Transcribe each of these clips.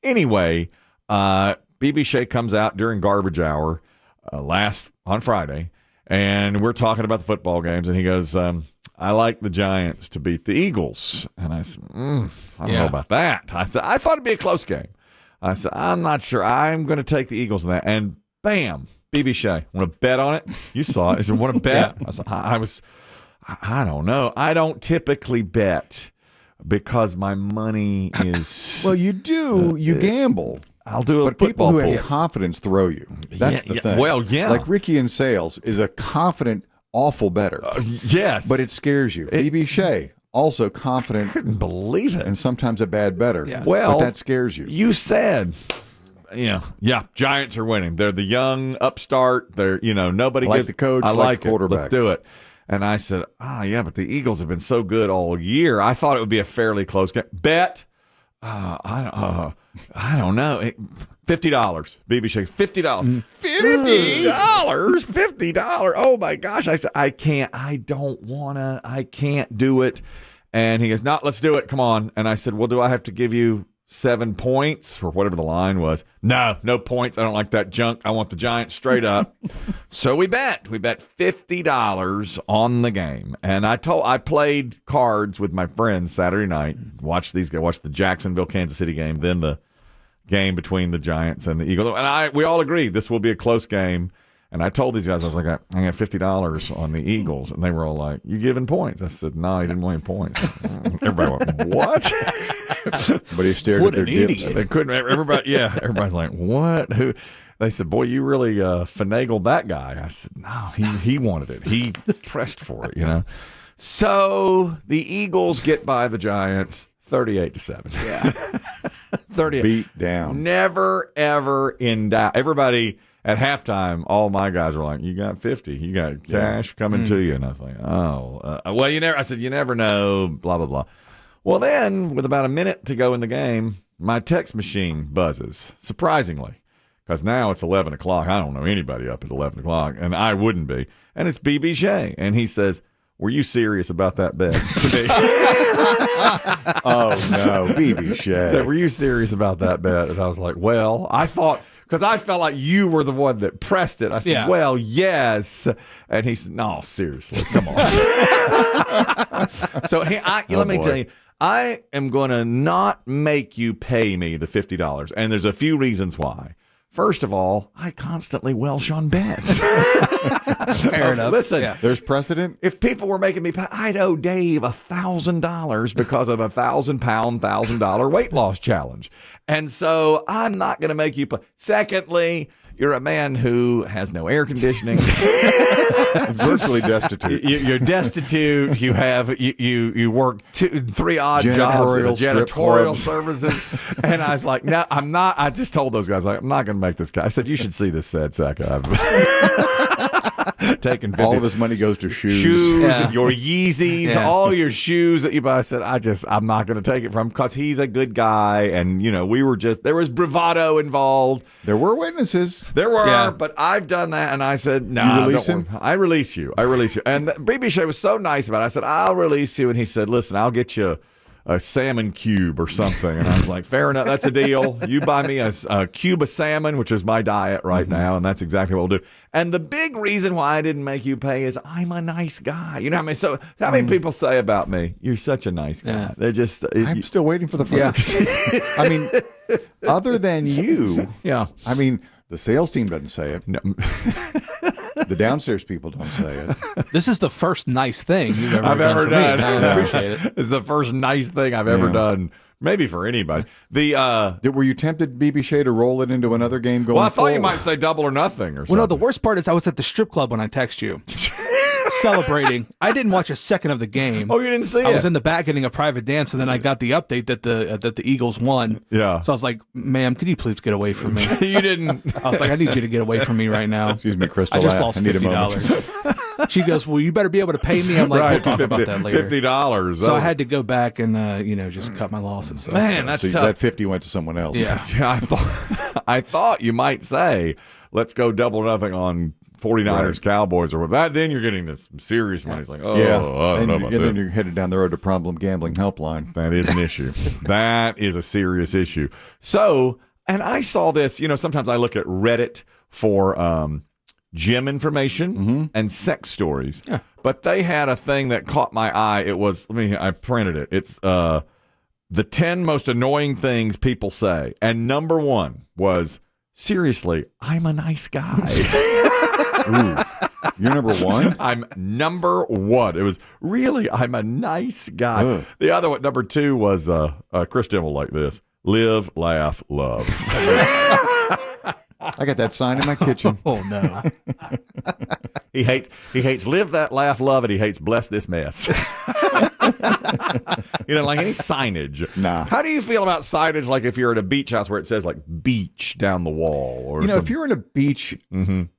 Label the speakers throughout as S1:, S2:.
S1: Anyway, BB Shea comes out during garbage hour on Friday, and we're talking about the football games, and he goes, I like the Giants to beat the Eagles. And I said, I don't know about that. I said, I thought it'd be a close game. I said, I'm not sure. I'm going to take the Eagles in that. And bam, BB Shea, want to bet on it? You saw it. I said, want to bet? I don't know. I don't typically bet because my money is...
S2: Well, you do. You gamble.
S1: I'll do a
S2: But people who
S1: pool.
S2: have confidence throw you. That's the thing.
S1: Well, yeah.
S2: Like Ricky in sales is a confident, awful bettor.
S1: Yes.
S2: But it scares you. BB Shea, also confident.
S1: Couldn't believe it.
S2: And sometimes a bad bettor.
S3: Yeah.
S1: Well,
S2: but that scares you.
S1: You said... Yeah, Giants are winning. They're the young upstart. They're, nobody
S2: I like
S1: gets
S2: the coach,
S1: I
S2: like the
S1: it.
S2: quarterback.
S1: Let's do it. And I said, yeah, but the Eagles have been so good all year. I thought it would be a fairly close game. Bet, I don't know. $50. BB Shea, $50. $50. Oh my gosh. I said, I can't do it. And he goes, no, let's do it. Come on. And I said, well, do I have to give you 7 points or whatever the line was? No points. I don't like that junk. I want the Giants straight up. So we bet $50 on the game. And I played cards with my friends Saturday night, watched the Jacksonville, Kansas City game, then the game between the Giants and the Eagles. And we all agreed this will be a close game. And I told these guys, I was like, I got $50 on the Eagles. And they were all like, you giving points? I said, no, he didn't want any points. Everybody went, what?
S2: But he stared at their dips.
S1: They couldn't. Everybody's like, what? Who? They said, boy, you really finagled that guy. I said, no, he wanted it. He pressed for it, So the Eagles get by the Giants 38-7.
S3: Yeah.
S1: 38.
S2: Beat down.
S1: Never, ever in doubt. Everybody at halftime, all my guys were like, you got 50. You got cash coming to you. And I was like, well, I said, you never know, blah, blah, blah. Well, then, with about a minute to go in the game, my text machine buzzes, surprisingly, because now it's 11 o'clock. I don't know anybody up at 11 o'clock, and I wouldn't be. And it's BB Shea, and he says, were you serious about that bet? To me.
S2: Oh, no, BB Shea.
S1: Said, were you serious about that bet? And I was like, well, I thought... Because I felt like you were the one that pressed it. I said, well, yes. And he said, no, seriously, come on. So let me tell you, I am going to not make you pay me the $50. And there's a few reasons why. First of all, I constantly Welsh on bets.
S3: Fair enough.
S1: Listen,
S2: there's precedent.
S1: If people were making me pay, I'd owe Dave $1,000 because of a 1,000-pound, $1,000 weight loss challenge. And so I'm not going to make you pay. Secondly, you're a man who has no air conditioning.
S2: Virtually destitute.
S1: You're destitute. You work 3 odd jobs in janitorial services. And I was like, no, I'm not. I just told those guys, I'm not going to make this guy. I said, you should see this sad sack I've taken.
S2: All of his money goes to shoes.
S1: Your Yeezys, all your shoes that you buy. I said, I'm not going to take it from him because he's a good guy. And, there was bravado involved.
S2: There were witnesses.
S1: There were, but I've done that. And I said, no,
S2: you release him?
S1: I release you. And BB Shea was so nice about it. I said, I'll release you. And he said, listen, I'll get you a salmon cube or something. And I was like, fair enough. That's a deal. You buy me a cube of salmon, which is my diet right now. And that's exactly what we'll do. And the big reason why I didn't make you pay is I'm a nice guy. You know what I mean? So how many people say about me, you're such a nice guy?
S3: Yeah.
S1: They're just...
S2: I'm still waiting for the first. Yeah. I mean, other than you, I mean, the sales team doesn't say it. No. The downstairs people don't say it.
S3: This is the first nice thing you've ever done. I appreciate it.
S1: It's the first nice thing I've ever done. Maybe for anybody.
S2: Were you tempted, BB Shea, to roll it into another game going forward?
S1: Well, I thought you might say double or nothing or something.
S3: Well, no, the worst part is I was at the strip club when I text you. Celebrating. I didn't watch a second of the game.
S1: Oh, you didn't see it?
S3: I was in the back getting a private dance, and then I got the update that the Eagles won.
S1: Yeah.
S3: So I was like, ma'am, could you please get away from me?
S1: You didn't.
S3: I was like, I need you to get away from me right now.
S2: Excuse me, Crystal.
S3: I just lost $50. She goes, well, you better be able to pay me. I'm like, we'll talk about that later.
S1: $50.
S3: So I had to go back and just cut my losses. So.
S1: Man, that's tough.
S2: That 50 went to someone else.
S1: Yeah. I thought you might say, let's go double or nothing on 49ers, Cowboys, or that, then you're getting to some serious money. It's like, I don't know about
S2: and then you're headed down the road to problem gambling helpline.
S1: That is an issue. That is a serious issue. So, and I saw this, sometimes I look at Reddit for gym information and sex stories. Yeah. But they had a thing that caught my eye. It was, I printed it. It's the 10 most annoying things people say. And number 1 was, seriously, I'm a nice guy.
S2: Ooh. You're number 1?
S1: I'm number 1. It was, really, I'm a nice guy. Ugh. The other one, number 2 was, Chris Demm will like this. Live, laugh, love.
S2: I got that sign in my kitchen.
S3: Oh, no.
S1: He hates live that, laugh, love it. He hates bless this mess. Like any signage.
S2: Nah.
S1: How do you feel about signage, like if you're at a beach house where it says like beach down the wall? Or
S2: if you're in a beach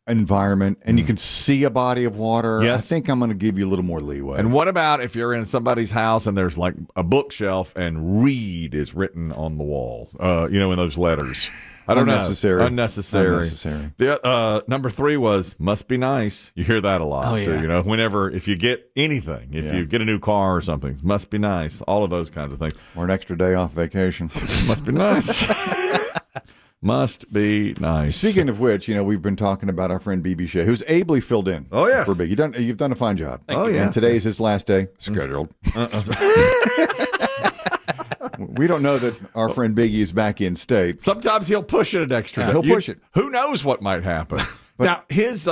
S2: environment and you can see a body of water, I think I'm going to give you a little more leeway.
S1: And what about if you're in somebody's house and there's like a bookshelf and read is written on the wall, in those letters? I don't know. Unnecessary. The number 3 was must be nice. You hear that a lot.
S3: Oh, yeah.
S1: So if you get anything, if you get a new car or something, must be nice. All of those kinds of things.
S2: Or an extra day off vacation.
S1: Must be nice. Must be nice.
S2: Speaking of which, we've been talking about our friend BB Shea, who's ably filled in.
S1: Oh yeah,
S2: for Biggie. You've done a fine job.
S1: Thank you.
S2: And today is his last day scheduled. We don't know that our friend Biggie is back in state.
S1: Sometimes he'll push it an extra day.
S2: He'll push it.
S1: Who knows what might happen? Now, his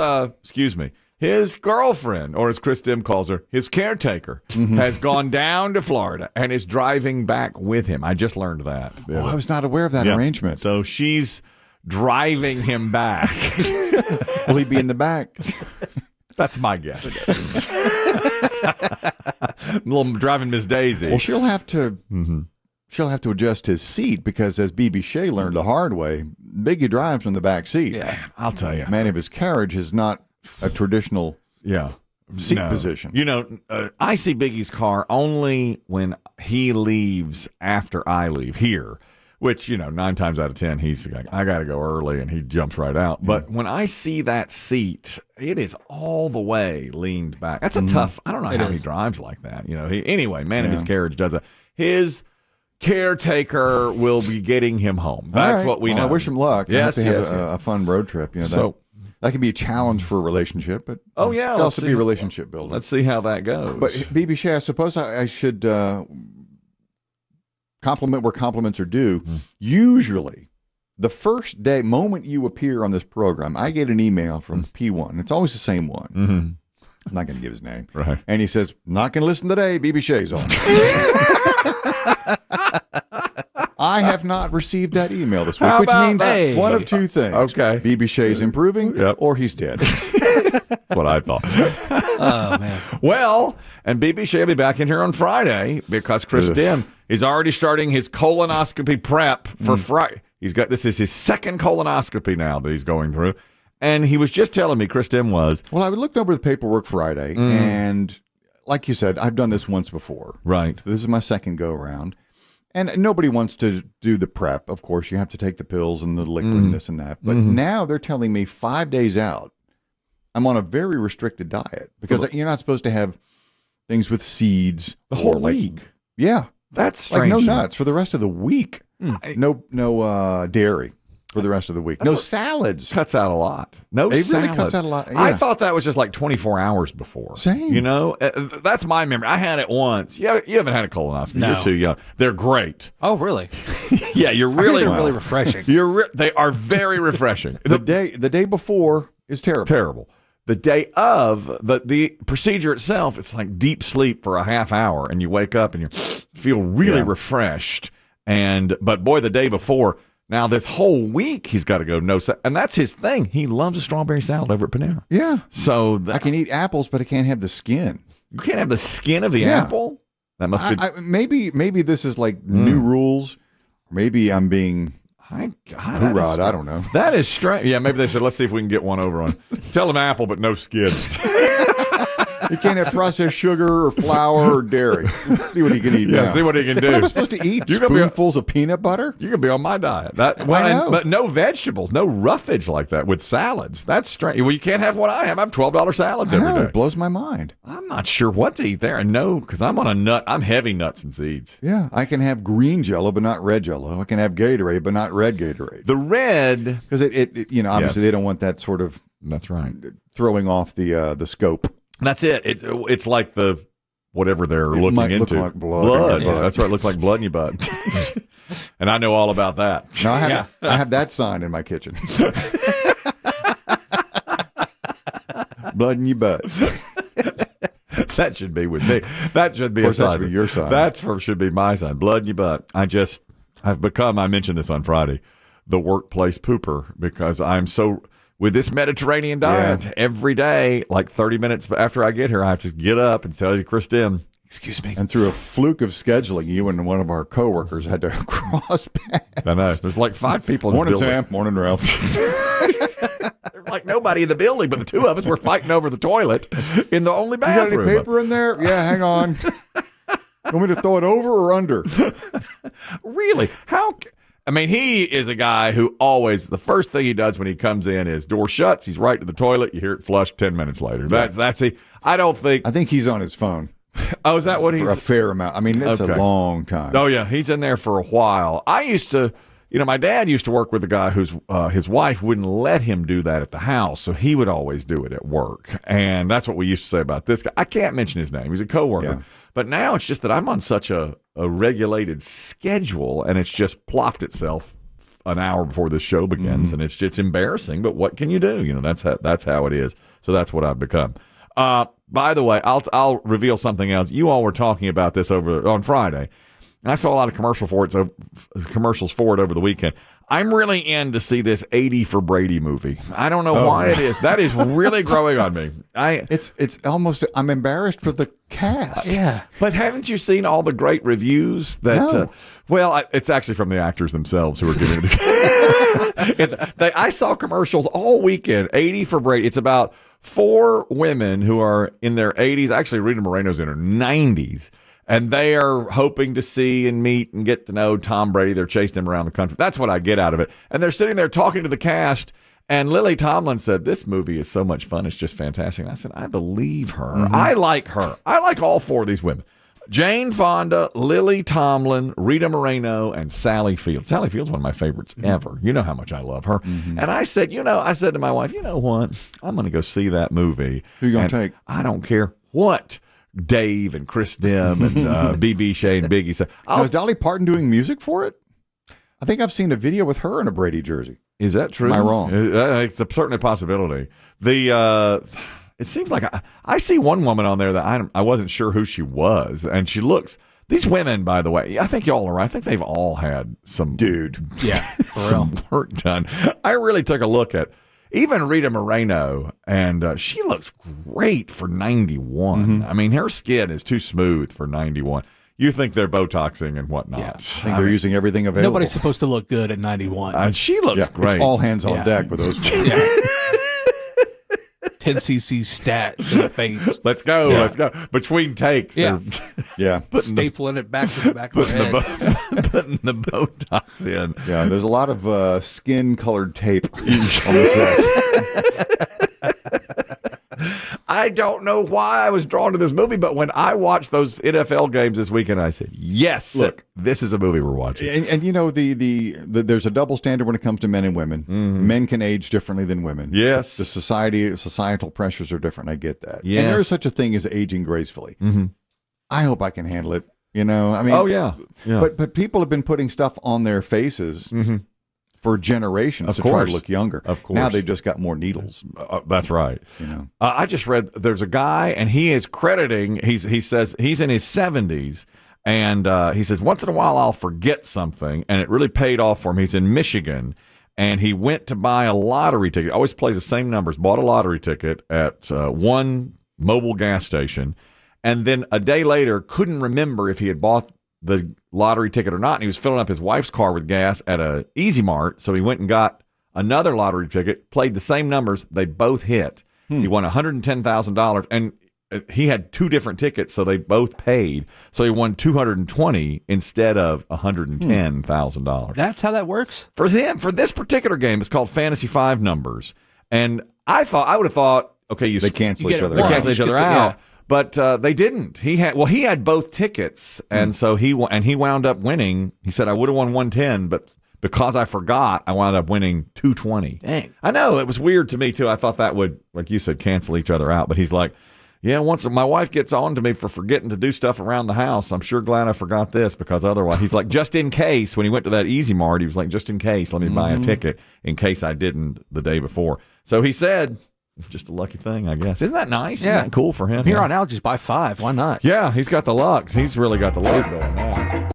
S1: girlfriend, or as Chris Demm calls her, his caretaker, has gone down to Florida and is driving back with him. I just learned that.
S2: Oh, I was not aware of that arrangement.
S1: So she's driving him back.
S2: Will he be in the back?
S1: That's my guess. Driving Miss Daisy.
S2: Well, she'll have to... She'll have to adjust his seat because, as BB Shea learned the hard way, Biggie drives from the back seat.
S1: Yeah, I'll tell you.
S2: Man of his carriage is not a traditional seat position.
S1: I see Biggie's car only when he leaves after I leave here, which, 9 times out of 10, he's like, I got to go early, and he jumps right out. But when I see that seat, it is all the way leaned back. That's a tough, I don't know how he drives like that. Man of his carriage does it. His caretaker will be getting him home. That's what we know.
S2: I wish him luck.
S1: Yes,
S2: I hope they have a fun road trip. That can be a challenge for a relationship, but it can also be a relationship builder.
S1: Let's see how that goes.
S2: But BB Shea, I suppose I should compliment where compliments are due. Usually, the first moment you appear on this program, I get an email from P1. It's always the same one. I'm not going to give his name.
S1: Right.
S2: And he says, not going to listen today, BB Shea's on. I have not received that email this week, which means one of 2 things.
S1: Okay.
S2: BB Shea's improving or he's dead.
S1: That's what I thought.
S3: Oh, man.
S1: Well, and BB Shea will be back in here on Friday because Chris Demm is already starting his colonoscopy prep for Friday. This is his second colonoscopy now that he's going through. And he was just telling me, Chris Demm was.
S2: Well, I looked over the paperwork Friday, and like you said, I've done this once before.
S1: Right.
S2: This is my second go-around. And nobody wants to do the prep. Of course, you have to take the pills and the liquid and this and that. But now they're telling me 5 days out, I'm on a very restricted diet because you're not supposed to have things with seeds.
S1: The whole week.
S2: Yeah.
S1: That's strange.
S2: Like no nuts for the rest of the week. No dairy for the rest of the week. No salads.
S1: Cuts out a lot.
S2: It really cuts out a lot. Yeah.
S1: I thought that was just like 24 hours before.
S2: Same.
S1: That's my memory. I had it once. Yeah, you haven't had a colonoscopy.
S3: No.
S1: You're too young. They're great.
S3: Oh, really?
S1: Yeah, you're really
S3: really refreshing.
S1: They are very refreshing.
S2: The day before is terrible.
S1: Terrible. The day of the procedure itself, it's like deep sleep for a half hour, and you wake up and you feel really refreshed. But boy, the day before. Now, this whole week, he's got to go and that's his thing. He loves a strawberry salad over at Panera.
S2: Yeah.
S1: So
S2: I can eat apples, but I can't have the skin.
S1: You can't have the skin of the apple? That must be...
S2: Maybe this is like new rules. Maybe I'm being... hoorah'd, I don't know.
S1: That is strange. Yeah, maybe they said, let's see if we can get one over on. Tell them apple, but no skin.
S2: He can't have processed sugar or flour or dairy. See what he can eat.
S1: Yeah,
S2: now.
S1: see what he can do.
S2: What am I supposed to eat? Spoonfuls of peanut butter?
S1: You could be on my diet. But no vegetables, no roughage like that with salads. That's strange. Well, you can't have what I have. I have $12 salads every day.
S2: It blows my mind.
S1: I'm not sure what to eat there. And no, because I'm on a nut. I'm heavy nuts and seeds.
S2: Yeah, I can have green Jello, but not red Jello. I can have Gatorade, but not red Gatorade.
S1: The red,
S2: because obviously they don't want that sort of.
S1: That's right.
S2: Throwing off the scope.
S1: That's it. It's like the whatever they're looking into.
S2: Look like blood.
S1: Yeah. That's right. It looks like blood in your butt. And I know all about that.
S2: No, I have that sign in my kitchen. Blood in your butt.
S1: That should be with me. That should be a sign.
S2: That should be your sign.
S1: Should be my sign. Blood in your butt. I've become, I mentioned this on Friday, the workplace pooper because I'm so, with this Mediterranean diet, every day, like 30 minutes after I get here, I have to get up and tell you, Chris Demm, excuse me.
S2: And through a fluke of scheduling, you and one of our coworkers had to cross paths.
S1: I know. There's like 5 people in
S2: Morning,
S1: this building.
S2: Sam. Morning, Ralph.
S1: There's like nobody in the building, but the 2 of us were fighting over the toilet in the only bathroom.
S2: You got any paper in there? Yeah, hang on. You want me to throw it over or under?
S1: Really? He is a guy who always, the first thing he does when he comes in is door shuts, he's right to the toilet, you hear it flush 10 minutes later. I think he's on his phone. Oh, is that what he's?
S2: For a fair amount. It's a long time.
S1: Oh, yeah. He's in there for a while. I used to, my dad used to work with a guy whose his wife wouldn't let him do that at the house, so he would always do it at work. And that's what we used to say about this guy. I can't mention his name. He's a coworker. Yeah. But now it's just that I'm on such a regulated schedule, and it's just plopped itself an hour before the show begins, and it's just embarrassing. But what can you do? That's how it is. So that's what I've become. By the way, I'll reveal something else. You all were talking about this on Friday. I saw a lot of commercials for it over the weekend. I'm really in to see this 80 for Brady movie. I don't know why it is. That is really growing on me.
S2: It's almost, I'm embarrassed for the cast.
S1: Yeah. But haven't you seen all the great reviews that,
S2: no.
S1: It's actually from the actors themselves who are giving it. I saw commercials all weekend, 80 for Brady. It's about 4 women who are in their 80s. Actually, Rita Moreno's in her 90s. And they are hoping to see and meet and get to know Tom Brady. They're chasing him around the country. That's what I get out of it. And they're sitting there talking to the cast. And Lily Tomlin said, this movie is so much fun. It's just fantastic. And I said, I believe her. Mm-hmm. I like her. I like all 4 of these women. Jane Fonda, Lily Tomlin, Rita Moreno, and Sally Fields. Sally Fields is one of my favorites ever. You know how much I love her. Mm-hmm. And I said, I said to my wife, you know what? I'm going to go see that movie.
S2: Who you going to take?
S1: I don't care what Dave and Chris Demm and BB Shea and Biggie said.
S2: Now, is Dolly Parton doing music for it? I think I've seen a video with her in a Brady jersey.
S1: Is that true?
S2: Am I wrong?
S1: It's certainly a possibility. It seems like I see one woman on there that I wasn't sure who she was, and she looks. These women, by the way, I think y'all are right. I think they've all had some some work done. I really took a look at even Rita Moreno, and she looks great for 91. Mm-hmm. Her skin is too smooth for 91. You think they're Botoxing and whatnot.
S2: Yeah. I think they're using everything available.
S3: Nobody's supposed to look good at 91.
S1: And she looks great.
S2: It's all hands on deck with those.
S3: 10 cc stat to the face.
S1: Let's go. Yeah. Let's go. Between takes.
S3: Yeah.
S1: Stapling
S3: it back to the back of the head.
S1: Putting the Botox in.
S2: Yeah, there's a lot of skin-colored tape on the set.
S1: I don't know why I was drawn to this movie, but when I watched those NFL games this weekend, I said, yes, look, this is a movie we're watching.
S2: And there's a double standard when it comes to men and women. Mm-hmm. Men can age differently than women.
S1: Yes.
S2: The societal pressures are different. I get that.
S1: Yes.
S2: And there is such a thing as aging gracefully. Mm-hmm. I hope I can handle it.
S1: Oh, yeah.
S2: But people have been putting stuff on their faces for generations to try to look younger.
S1: Of course.
S2: Now they've just got more needles.
S1: That's right. I just read there's a guy, and he is crediting, he says he's in his 70s, and he says, once in a while I'll forget something, and it really paid off for him. He's in Michigan, and he went to buy a lottery ticket. Always plays the same numbers. Bought a lottery ticket at one mobile gas station, and then a day later couldn't remember if he had bought the lottery ticket or not, and he was filling up his wife's car with gas at a Easy Mart, so he went and got another lottery ticket, played the same numbers, they both hit. He won $110,000, and he had 2 different tickets, so they both paid. So he won $220 instead of $110,000.
S3: That's how that works?
S1: For him, for this particular game, it's called Fantasy 5 numbers. And I would have thought, okay,
S2: They cancel
S3: you
S2: each
S3: get
S2: other
S3: it
S1: they
S2: out.
S1: cancel each other out. But they didn't. He had both tickets, and so he wound up winning. He said, I would have won 110, but because I forgot, I wound up winning 220.
S3: Dang.
S1: I know, it was weird to me too. I thought that would, like you said, cancel each other out. But he's like, yeah, once my wife gets on to me for forgetting to do stuff around the house, I'm sure glad I forgot this, because otherwise, he's like, just in case, when he went to that Easy Mart, he was like, just in case, let me buy a ticket in case I didn't the day before. So he said, it's just a lucky thing, I guess. Isn't that nice?
S3: Yeah.
S1: Isn't that cool for him?
S3: From here on out, just buy 5. Why not?
S1: Yeah, he's got the luck. He's really got the luck going now.